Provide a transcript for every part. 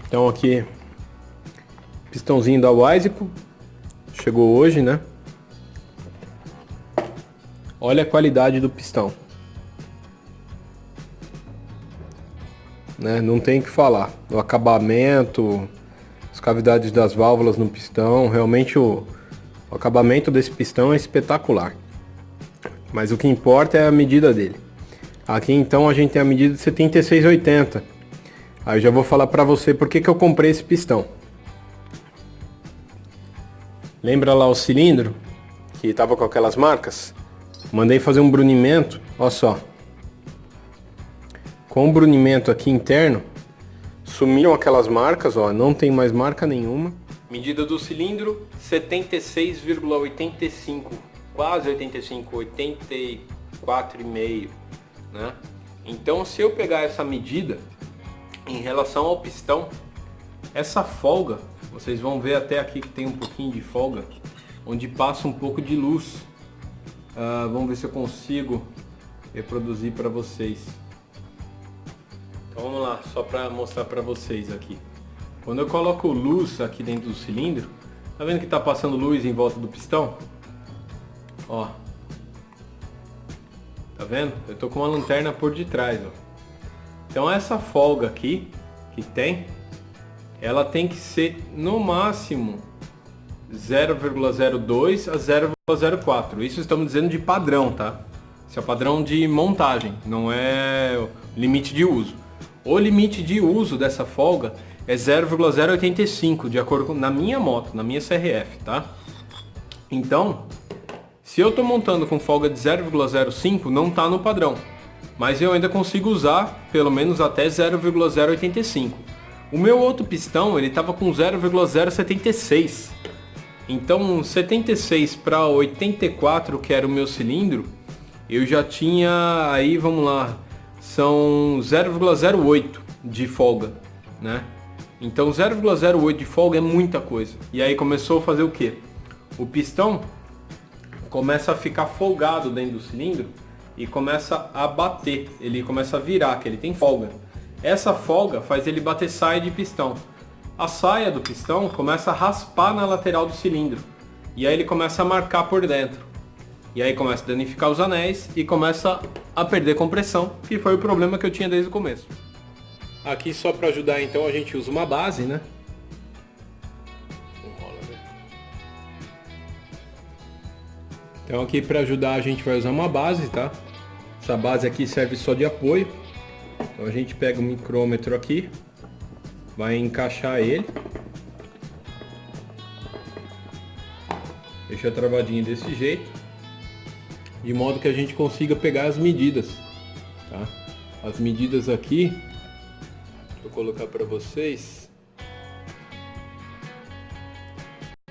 Então aqui, pistãozinho da Wiseco, chegou hoje, né? Olha a qualidade do pistão, né? Não tem o que falar. O acabamento, as cavidades das válvulas no pistão, realmente o acabamento desse pistão é espetacular. Mas o que importa é a medida dele. Aqui então a gente tem a medida de 76,80. Aí eu já vou falar para você por que eu comprei esse pistão. Lembra lá o cilindro que tava com aquelas marcas? Mandei fazer um brunimento, olha só. Com o brunimento aqui interno, sumiram aquelas marcas, ó, não tem mais marca nenhuma. Medida do cilindro 76,85, quase 85, 84,5, né? Então, se eu pegar essa medida em relação ao pistão, essa folga, vocês vão ver até aqui que tem um pouquinho de folga, onde passa um pouco de luz. Vamos ver se eu consigo reproduzir para vocês. Então vamos lá, só para mostrar para vocês aqui. Quando eu coloco luz aqui dentro do cilindro, tá vendo que tá passando luz em volta do pistão? Ó, tá vendo? Eu tô com uma lanterna por detrás, ó. Então essa folga aqui que tem, ela tem que ser no máximo 0,02 a 0,04. Isso estamos dizendo de padrão, tá? Isso é padrão de montagem, não é o limite de uso. O limite de uso dessa folga é 0,085, de acordo com na minha moto, na minha CRF, tá? Então, se eu tô montando com folga de 0,05, não tá no padrão, mas eu ainda consigo usar pelo menos até 0,085. O meu outro pistão, ele tava com 0,076. Então, 76 para 84, que era o meu cilindro, eu já tinha aí, vamos lá, são 0,08 de folga, né? Então 0,08 de folga é muita coisa. E aí começou a fazer o quê? O pistão começa a ficar folgado dentro do cilindro e começa a bater, ele começa a virar, que ele tem folga. Essa folga faz ele bater saia de pistão. A saia do pistão começa a raspar na lateral do cilindro. E aí ele começa a marcar por dentro. E aí começa a danificar os anéis e começa a perder compressão, que foi o problema que eu tinha desde o começo. Aqui só para ajudar então a gente usa uma base, né? Então aqui para ajudar a gente vai usar uma base, tá? Essa base aqui serve só de apoio. Então a gente pega o micrômetro aqui, vai encaixar ele. Deixa travadinho desse jeito, de modo que a gente consiga pegar as medidas, tá? As medidas aqui, deixa eu colocar para vocês.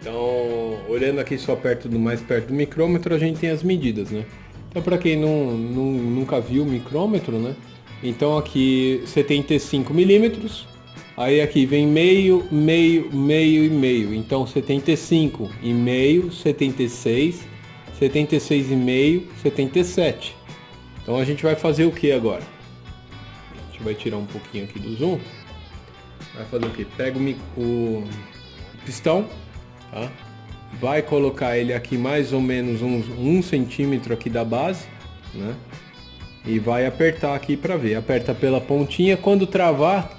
Então, olhando aqui só mais perto do micrômetro, a gente tem as medidas, né? Então, para quem nunca viu o micrômetro, né? Então aqui 75 milímetros, aí aqui vem meio, meio, meio e meio. Então 75 e meio, 76, 76 e meio, 77. Então a gente vai fazer o que agora? A gente vai tirar um pouquinho aqui do zoom. Vai fazer o que? Pega o pistão, tá? Vai colocar ele aqui mais ou menos uns 1 centímetro aqui da base, né? E vai apertar aqui para ver. Aperta pela pontinha, quando travar,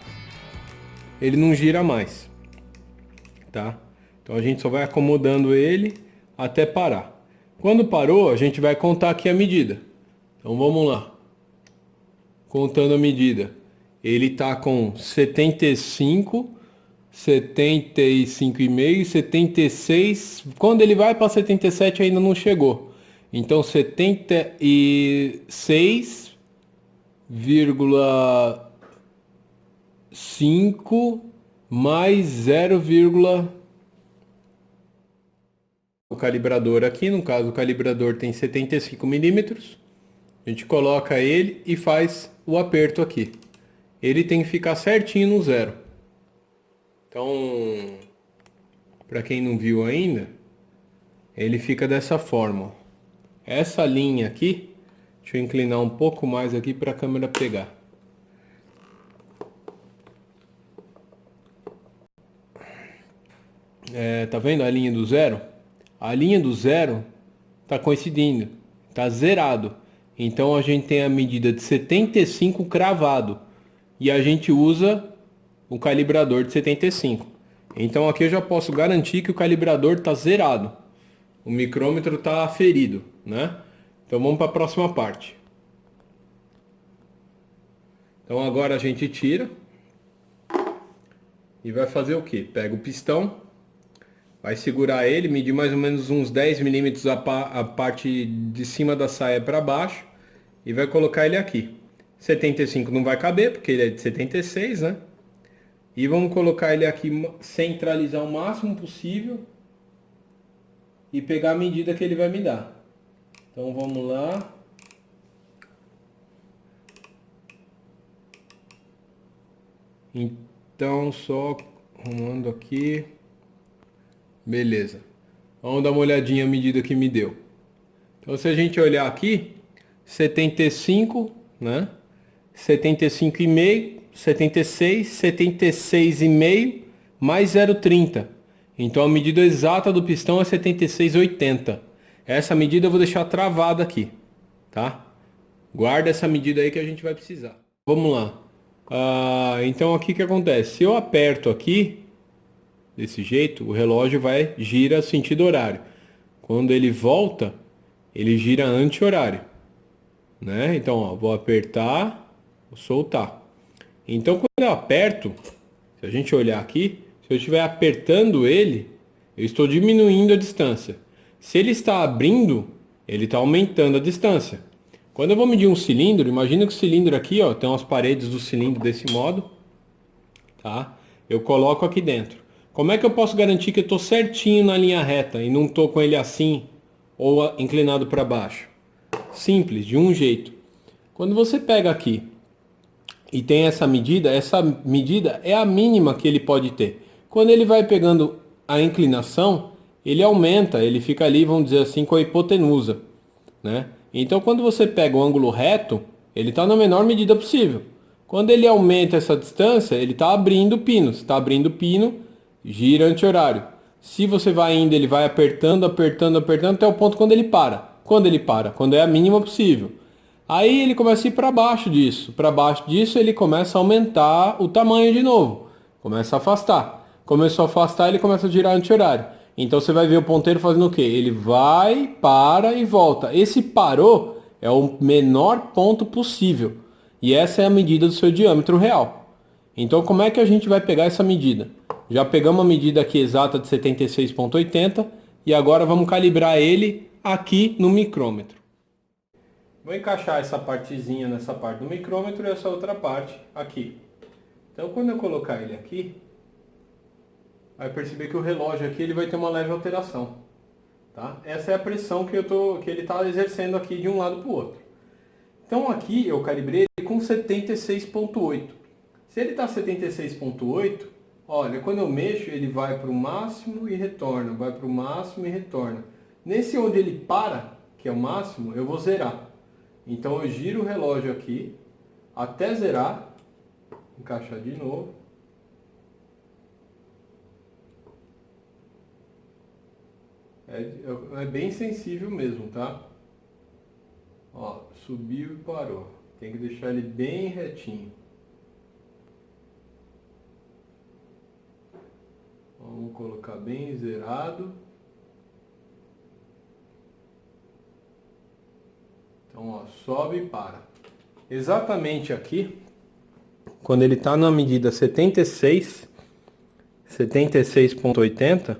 ele não gira mais, tá? Então a gente só vai acomodando ele até parar. Quando parou, a gente vai contar aqui a medida. Então vamos lá. Contando a medida. Ele tá com 75, 75,5, 76. Quando ele vai para 77 ainda não chegou. Então 76,5 mais 0, o calibrador aqui, no caso o calibrador tem 75 milímetros. A gente coloca ele e faz o aperto aqui. Ele tem que ficar certinho no 0. Então, para quem não viu ainda, ele fica dessa forma. Essa linha aqui, deixa eu inclinar um pouco mais aqui para a câmera pegar. Tá vendo a linha do zero? A linha do zero está coincidindo, está zerado. Então a gente tem a medida de 75 cravado e a gente usa o calibrador de 75. Então aqui eu já posso garantir que o calibrador está zerado. O micrômetro está aferido, né? Então vamos para a próxima parte. Então agora a gente tira e vai fazer o que? Pega o pistão, vai segurar ele, medir mais ou menos uns 10 milímetros a parte de cima da saia para baixo e vai colocar ele aqui. 75 não vai caber porque ele é de 76, né? E vamos colocar ele aqui, centralizar o máximo possível e pegar a medida que ele vai me dar. Então vamos lá. Então só arrumando aqui. Beleza. Vamos dar uma olhadinha a medida que me deu. Então se a gente olhar aqui, 75, né? 75,5, 76, 76,5 mais 0,30. Então a medida exata do pistão é 76,80. Essa medida eu vou deixar travada aqui, tá? Guarda essa medida aí que a gente vai precisar. Vamos lá. Então aqui que acontece? Se eu aperto aqui, desse jeito, o relógio gira sentido horário. Quando ele volta, ele gira anti-horário, né? Então, ó, vou apertar, vou soltar. Então, quando eu aperto, se a gente olhar aqui, se eu estiver apertando ele, eu estou diminuindo a distância. Se ele está abrindo, ele está aumentando a distância. Quando eu vou medir um cilindro, imagina que o cilindro aqui, ó, tem umas paredes do cilindro desse modo, tá? Eu coloco aqui dentro. Como é que eu posso garantir que eu estou certinho na linha reta e não estou com ele assim ou inclinado para baixo? Simples, de um jeito. Quando você pega aqui e tem essa medida é a mínima que ele pode ter. Quando ele vai pegando a inclinação, ele aumenta, ele fica ali, vamos dizer assim, com a hipotenusa, né? Então quando você pega o ângulo reto, ele está na menor medida possível. Quando ele aumenta essa distância, ele está abrindo o pino. Se está abrindo o pino, gira anti-horário. Se você vai indo, ele vai apertando, apertando, apertando, até o ponto quando ele para. Quando ele para? Quando é a mínima possível. Aí ele começa a ir para baixo disso. Para baixo disso, ele começa a aumentar o tamanho de novo. Começa a afastar. Começou a afastar, ele começa a girar anti-horário. Então você vai ver o ponteiro fazendo o quê? Ele vai, para e volta. Esse parou é o menor ponto possível. E essa é a medida do seu diâmetro real. Então como é que a gente vai pegar essa medida? Já pegamos a medida aqui exata de 76,80 e agora vamos calibrar ele aqui no micrômetro. Vou encaixar essa partezinha nessa parte do micrômetro e essa outra parte aqui. Então quando eu colocar ele aqui, vai perceber que o relógio aqui ele vai ter uma leve alteração. Tá? Essa é a pressão que ele está exercendo aqui de um lado para o outro. Então aqui eu calibrei ele com 76,8. Se ele está 76,8, olha, quando eu mexo ele vai para o máximo e retorna, vai para o máximo e retorna. Nesse onde ele para, que é o máximo, eu vou zerar. Então eu giro o relógio aqui até zerar, encaixar de novo. É bem sensível mesmo, tá? Ó, subiu e parou. Tem que deixar ele bem retinho. Vamos colocar bem zerado. Então, ó, sobe e para. Exatamente aqui, quando ele está na medida 76,80,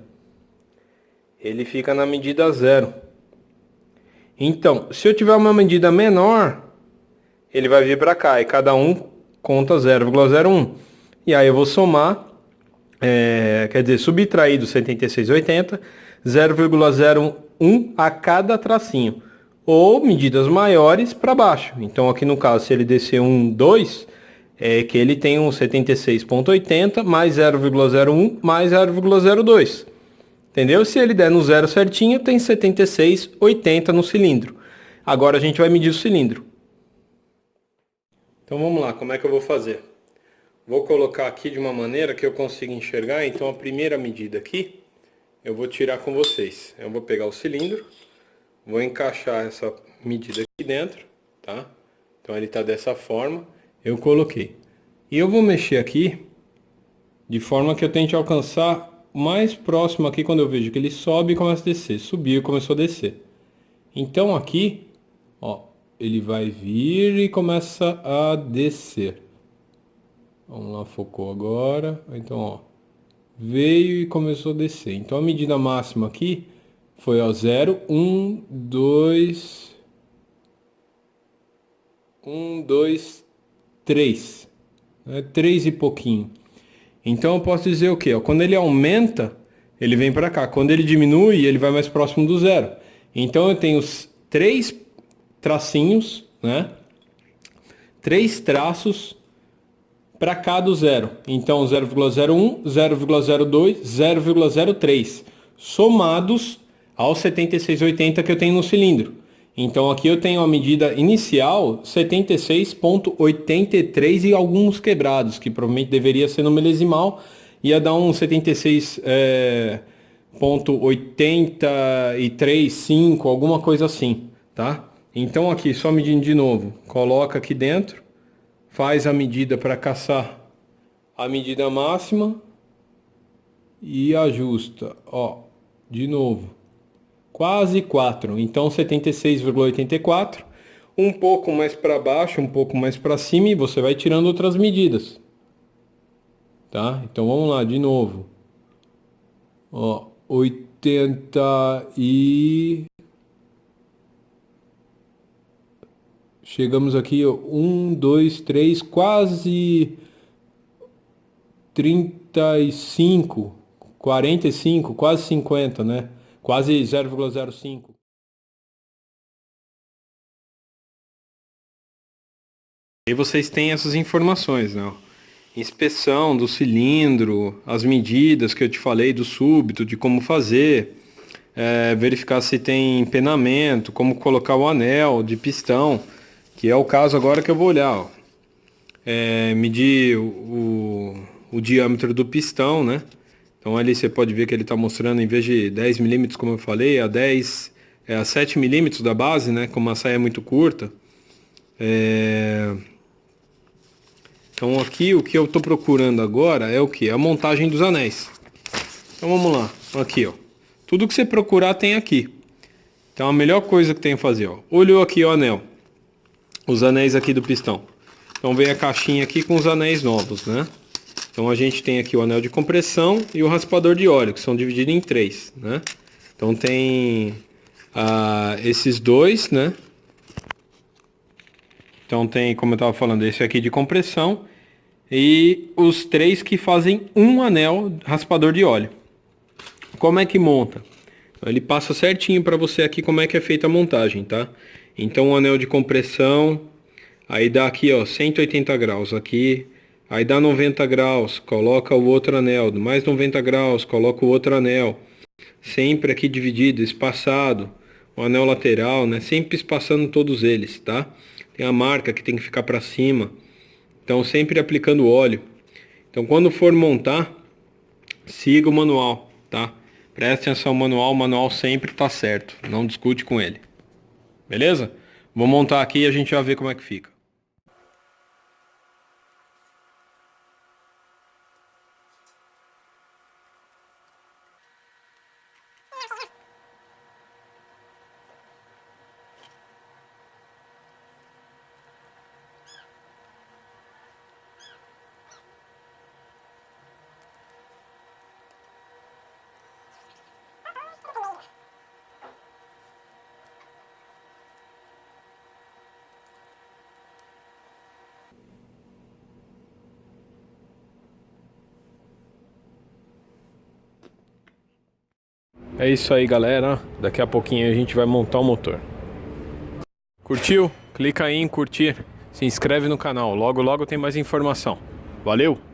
ele fica na medida 0. Então, se eu tiver uma medida menor, ele vai vir para cá e cada um conta 0,01. E aí eu vou somar, quer dizer, subtrair do 76,80, 0,01 a cada tracinho. Ou medidas maiores para baixo. Então aqui no caso, se ele descer 2, é que ele tem um 76,80 mais 0,01 mais 0,02. Entendeu? Se ele der no zero certinho, tem 76,80 no cilindro. Agora a gente vai medir o cilindro. Então vamos lá, como é que eu vou fazer? Vou colocar aqui de uma maneira que eu consiga enxergar. Então a primeira medida aqui eu vou tirar com vocês. Eu vou pegar o cilindro, vou encaixar essa medida aqui dentro, tá? Então ele tá dessa forma, eu coloquei. E eu vou mexer aqui, de forma que eu tente alcançar mais próximo aqui quando eu vejo que ele sobe e começa a descer. Subiu e começou a descer. Então aqui, ó, ele vai vir e começa a descer. Vamos lá, focou agora. Então, ó, veio e começou a descer. Então a medida máxima aqui foi, ó, 0, 1, 2, 3. 3 e pouquinho. Então eu posso dizer o quê? Ó, quando ele aumenta, ele vem para cá. Quando ele diminui, ele vai mais próximo do zero. Então eu tenho 3 tracinhos, né? 3 traços para cá do zero. Então 0,01, 0,02, 0,03 somados aos 76,80 que eu tenho no cilindro. Então aqui eu tenho a medida inicial 76,83 e alguns quebrados, que provavelmente deveria ser no milesimal, ia dar um 76,83,5, alguma coisa assim, tá? Então aqui, só medindo de novo, coloca aqui dentro, faz a medida para caçar a medida máxima e ajusta, ó, de novo. Quase 4, então 76,84, um pouco mais para baixo, um pouco mais para cima e você vai tirando outras medidas, tá? Então vamos lá, de novo, ó, 80 e... chegamos aqui, ó, 1, 2, 3, quase 35, 45, quase 50, né? Quase 0,05. E vocês têm essas informações, né? Inspeção do cilindro, as medidas que eu te falei do súbito, de como fazer, verificar se tem empenamento, como colocar o anel de pistão, que é o caso agora que eu vou olhar, ó. Medir o diâmetro do pistão, né? Então ali você pode ver que ele está mostrando, em vez de 10 milímetros, como eu falei, a 7 milímetros da base, né? Como a saia é muito curta. Então aqui o que eu estou procurando agora é o que? A montagem dos anéis. Então vamos lá, aqui, ó. Tudo que você procurar tem aqui. Então a melhor coisa que tem a fazer, ó. Olhou aqui o anel. Os anéis aqui do pistão. Então vem a caixinha aqui com os anéis novos, né? Então a gente tem aqui o anel de compressão e o raspador de óleo, que são divididos em 3, né? Então tem esses dois, né? Então tem, como eu estava falando, esse aqui de compressão e os 3 que fazem um anel raspador de óleo. Como é que monta? Ele passa certinho para você aqui como é que é feita a montagem, tá? Então o anel de compressão, aí dá aqui, ó, 180 graus aqui. Aí dá 90 graus, coloca o outro anel, mais 90 graus, coloca o outro anel. Sempre aqui dividido, espaçado, o anel lateral, né? Sempre espaçando todos eles, tá? Tem a marca que tem que ficar para cima. Então sempre aplicando óleo. Então quando for montar, siga o manual, tá? Preste atenção no manual, o manual sempre tá certo, não discute com ele. Beleza? Vou montar aqui e a gente já vê como é que fica. É isso aí, galera. Daqui a pouquinho a gente vai montar o motor. Curtiu? Clica aí em curtir. Se inscreve no canal. Logo, logo tem mais informação. Valeu!